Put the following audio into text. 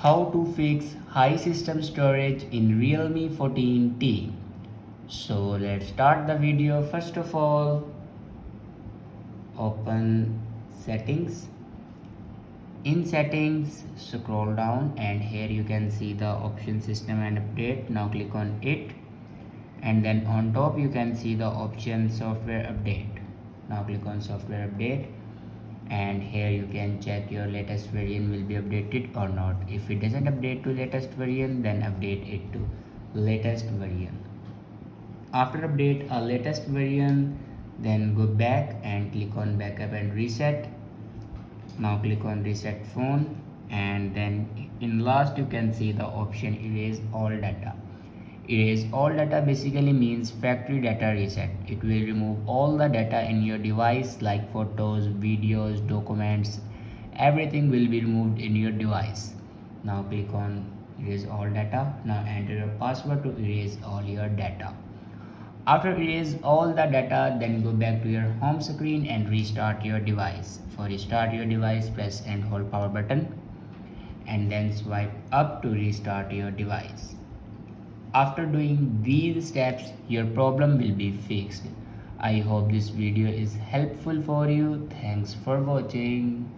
how to fix high system storage in Realme 14T. So let's start the video. First of all, open settings. In settings, scroll down and here you can see the option system and update. Now click on it, and then on top you can see the option software update. Now click on software update, and here you can check your latest version will be updated or not. If it doesn't update to latest version, then update it to latest version. After update a latest version, then go back and click on backup and reset. Now click on reset phone, and then in last you can see the option erase all data. Erase all data basically means factory data reset. It will remove all the data in your device like photos, videos, documents. Everything will be removed in your device. Now click on erase all data. Now enter your password to erase all your data. After erase all the data, then go back to your home screen and restart your device. For restart your device, press and hold power button and then swipe up to restart your device. After doing these steps, your problem will be fixed. I hope this video is helpful for you. Thanks for watching.